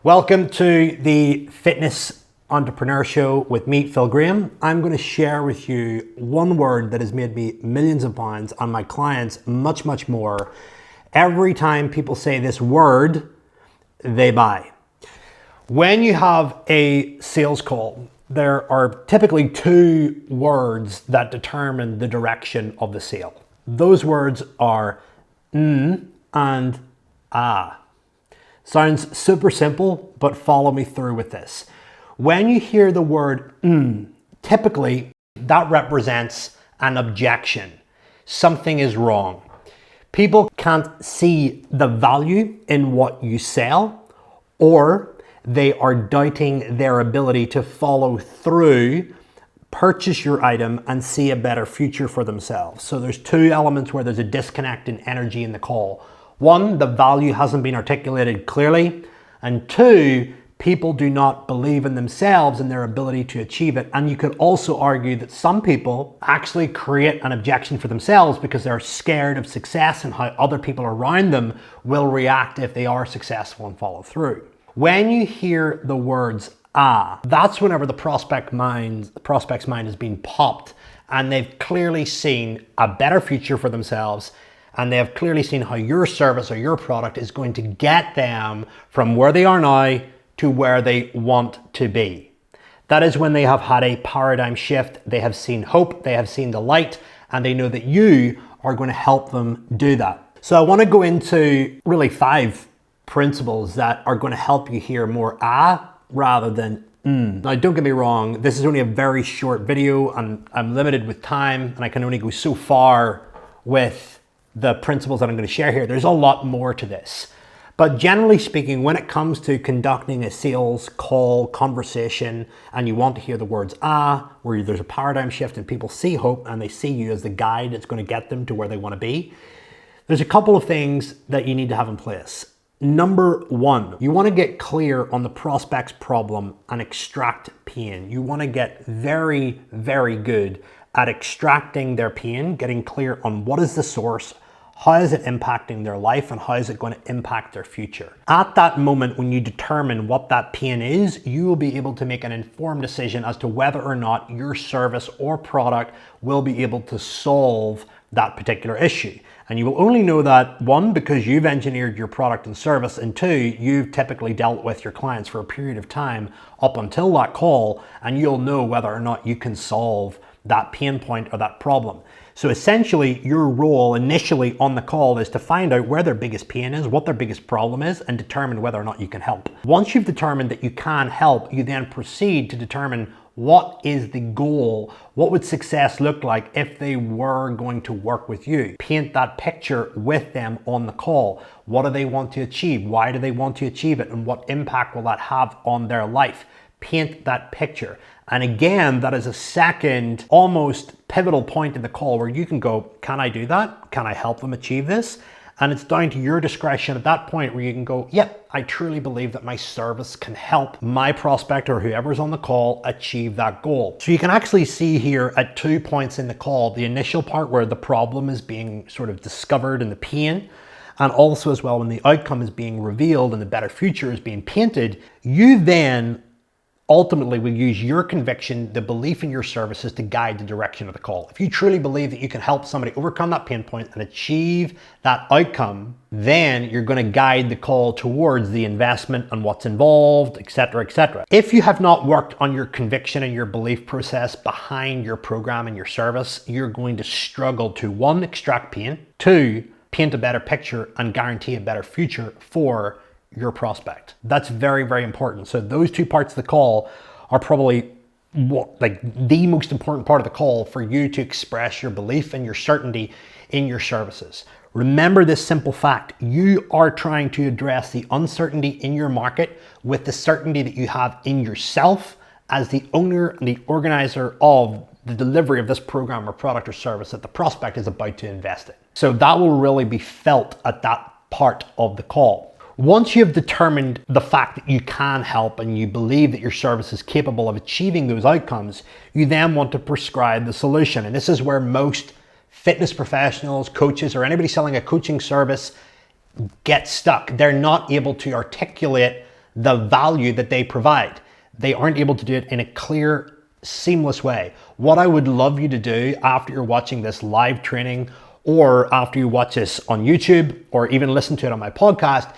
Welcome to the Fitness Entrepreneur Show with me, Phil Graham. I'm going to share with you one word that has made me millions of pounds and my clients much more. Every time people say this word, they buy. When you have a sales call, there are typically two words that determine the direction of the sale. Those words are and ah. Sounds super simple, but follow me through with this. When you hear the word typically that represents an objection. Something is wrong. People can't see the value in what you sell, or they are doubting their ability to follow through, purchase your item, and see a better future for themselves. So there's two elements where there's a disconnect in energy in the call. One, the value hasn't been articulated clearly. And two, people do not believe in themselves and their ability to achieve it. And you could also argue that some people actually create an objection for themselves because they're scared of success and how other people around them will react if they are successful and follow through. When you hear the words that's whenever the prospect's mind has been popped and they've clearly seen a better future for themselves, and they have clearly seen how your service or your product is going to get them from where they are now to where they want to be. That is when they have had a paradigm shift. They have seen hope, they have seen the light, and they know that you are going to help them do that. So I want to go into really 5 principles that are going to help you hear more rather than Now don't get me wrong, this is only a very short video and I'm limited with time and I can only go so far with the principles that I'm going to share here. There's a lot more to this. But generally speaking, when it comes to conducting a sales call, conversation, and you want to hear the words where there's a paradigm shift and people see hope and they see you as the guide that's going to get them to where they want to be, there's a couple of things that you need to have in place. Number 1, you want to get clear on the prospect's problem and extract pain. You want to get very good at extracting their pain, getting clear on what is the source, how is it impacting their life, and how is it going to impact their future. At that moment, when you determine what that pain is, you will be able to make an informed decision as to whether or not your service or product will be able to solve that particular issue. And you will only know that, 1, because you've engineered your product and service, and 2, you've typically dealt with your clients for a period of time up until that call, and you'll know whether or not you can solve that pain point or that problem. So essentially, your role initially on the call is to find out where their biggest pain is, what their biggest problem is, and determine whether or not you can help. Once you've determined that you can help, you then proceed to determine what is the goal? What would success look like if they were going to work with you? Paint that picture with them on the call. What do they want to achieve? Why do they want to achieve it? And what impact will that have on their life? Paint that picture. And again, that is a second, almost pivotal point in the call where you can go, can I do that? Can I help them achieve this? And it's down to your discretion at that point where you can go, yep, I truly believe that my service can help my prospect or whoever's on the call achieve that goal. So you can actually see here at 2 points in the call, the initial part where the problem is being sort of discovered and the pain, and also as well when the outcome is being revealed and the better future is being painted, you then ultimately will use your conviction, the belief in your services to guide the direction of the call. If you truly believe that you can help somebody overcome that pain point and achieve that outcome, then you're going to guide the call towards the investment and what's involved, etc., etc. If you have not worked on your conviction and your belief process behind your program and your service, you're going to struggle to 1, extract pain, 2, paint a better picture and guarantee a better future for your prospect. That's very important. So those 2 parts of the call are probably the most important part of the call for you to express your belief and your certainty in your services. Remember this simple fact: you are trying to address the uncertainty in your market with the certainty that you have in yourself as the owner and the organizer of the delivery of this program or product or service that the prospect is about to invest in. So that will really be felt at that part of the call. Once you have determined the fact that you can help and you believe that your service is capable of achieving those outcomes, you then want to prescribe the solution. And this is where most fitness professionals, coaches, or anybody selling a coaching service get stuck. They're not able to articulate the value that they provide. They aren't able to do it in a clear, seamless way. What I would love you to do after you're watching this live training, or after you watch this on YouTube, or even listen to it on my podcast,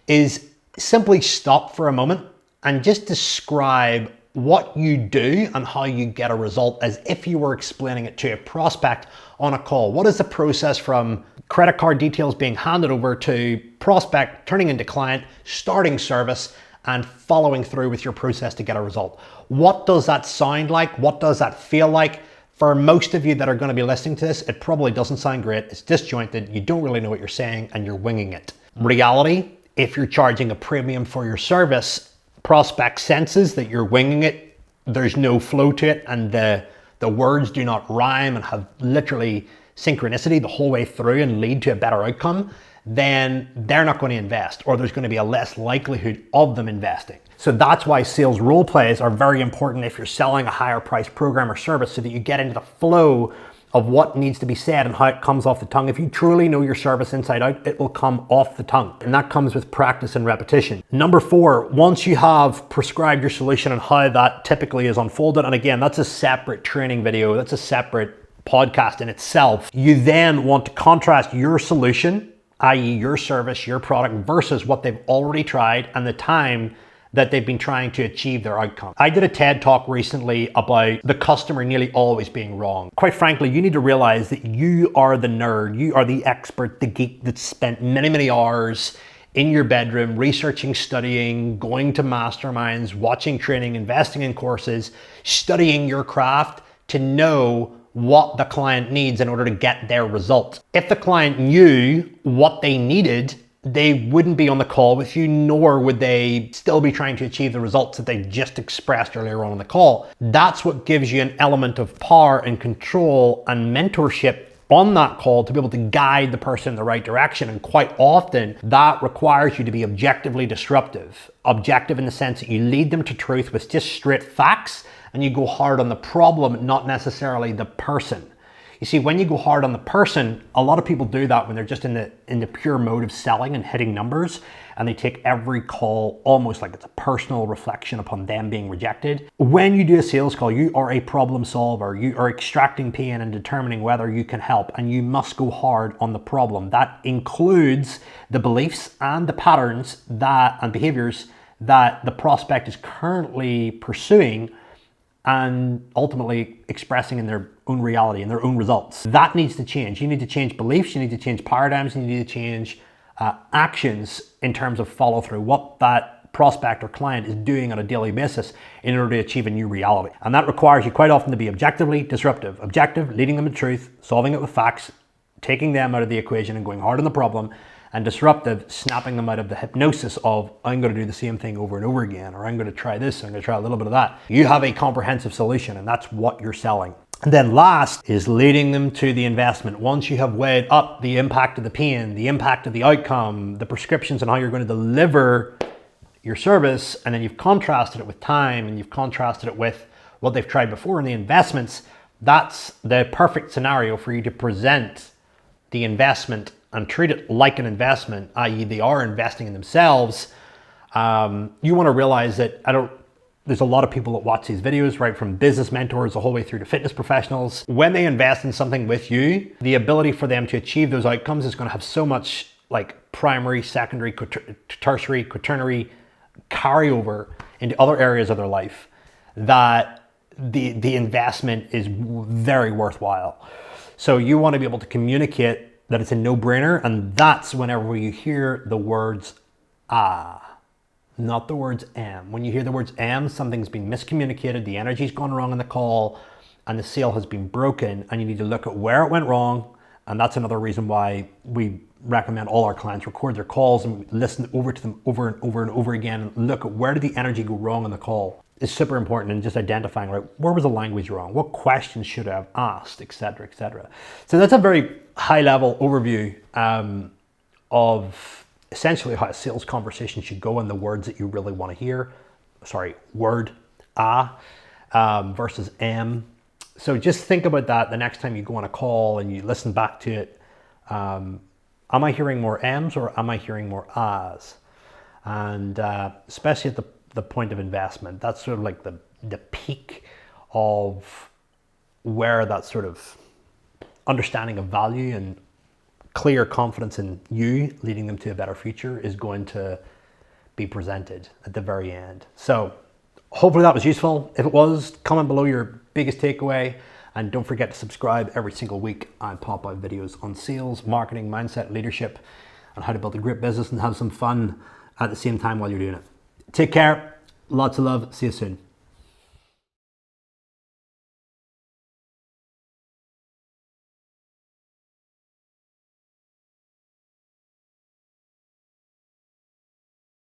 is simply stop for a moment and just describe what you do and how you get a result as if you were explaining it to a prospect on a call. What is the process from credit card details being handed over to prospect, turning into client, starting service, and following through with your process to get a result? What does that sound like? What does that feel like? For most of you that are going to be listening to this, it probably doesn't sound great. It's disjointed. You don't really know what you're saying and you're winging it. Reality, if you're charging a premium for your service, prospect senses that you're winging it. There's no flow to it, and the words do not rhyme and have literally synchronicity the whole way through and lead to a better outcome. Then they're not going to invest, or there's going to be a less likelihood of them investing. So that's why sales role plays are very important if you're selling a higher price program or service, so that you get into the flow of what needs to be said and how it comes off the tongue. If you truly know your service inside out, it will come off the tongue. And that comes with practice and repetition. Number 4, once you have prescribed your solution and how that typically is unfolded, and again, that's a separate training video, that's a separate podcast in itself, you then want to contrast your solution, i.e. your service, your product, versus what they've already tried and the time that they've been trying to achieve their outcome. I did a TED talk recently about the customer nearly always being wrong. Quite frankly, you need to realize that you are the nerd, you are the expert, the geek that spent many, many hours in your bedroom researching, studying, going to masterminds, watching training, investing in courses, studying your craft to know what the client needs in order to get their result. If the client knew what they needed, they wouldn't be on the call with you, nor would they still be trying to achieve the results that they just expressed earlier on in the call. That's what gives you an element of power and control and mentorship on that call to be able to guide the person in the right direction. And quite often that requires you to be objectively disruptive. Objective in the sense that you lead them to truth with just straight facts, and you go hard on the problem, not necessarily the person. You see, when you go hard on the person, a lot of people do that when they're just in the pure mode of selling and hitting numbers, and they take every call almost like it's a personal reflection upon them being rejected. When you do a sales call, you are a problem solver. You are extracting pain and determining whether you can help, and you must go hard on the problem. That includes the beliefs and the patterns and behaviors that the prospect is currently pursuing and ultimately expressing in their own reality and their own results. That needs to change. You need to change beliefs, you need to change paradigms, you need to change actions in terms of follow through, what that prospect or client is doing on a daily basis in order to achieve a new reality. And that requires you quite often to be objectively disruptive. Objective, leading them to truth, solving it with facts, taking them out of the equation and going hard on the problem, and disruptive, snapping them out of the hypnosis of, I'm going to do the same thing over and over again, or I'm going to try this, I'm going to try a little bit of that. You have a comprehensive solution, and that's what you're selling. And then last is leading them to the investment. Once you have weighed up the impact of the pain, the impact of the outcome, the prescriptions, and how you're going to deliver your service, and then you've contrasted it with time, and you've contrasted it with what they've tried before and the investments, that's the perfect scenario for you to present the investment and treat it like an investment, i.e. they are investing in themselves. You want to realize that there's a lot of people that watch these videos, right from business mentors the whole way through to fitness professionals. When they invest in something with you, the ability for them to achieve those outcomes is going to have so much like primary, secondary, tertiary, quaternary carryover into other areas of their life that the investment is very worthwhile. So you want to be able to communicate that it's a no-brainer, and that's whenever you hear the words not the words am. When you hear the words am, something's been miscommunicated, the energy's gone wrong in the call, and the sale has been broken, and you need to look at where it went wrong. And that's another reason why we recommend all our clients record their calls and listen over to them over and over and over again, and look at where did the energy go wrong in the call. It's super important in just identifying, right, where was the language wrong? What questions should I have asked, etc., etc. So that's a very high level overview of essentially how a sales conversation should go and the words that you really want to hear. Sorry, word versus am. So just think about that the next time you go on a call and you listen back to it. Am I hearing more ams or am I hearing more ahs? And especially at the point of investment, that's sort of like the peak of where that sort of understanding of value and clear confidence in you leading them to a better future is going to be presented at the very end. So hopefully that was useful. If it was, comment below your biggest takeaway, and don't forget to subscribe. Every single week I pop out videos on sales, marketing, mindset, leadership, and how to build a great business and have some fun at the same time while you're doing it. Take care, lots of love, see you soon.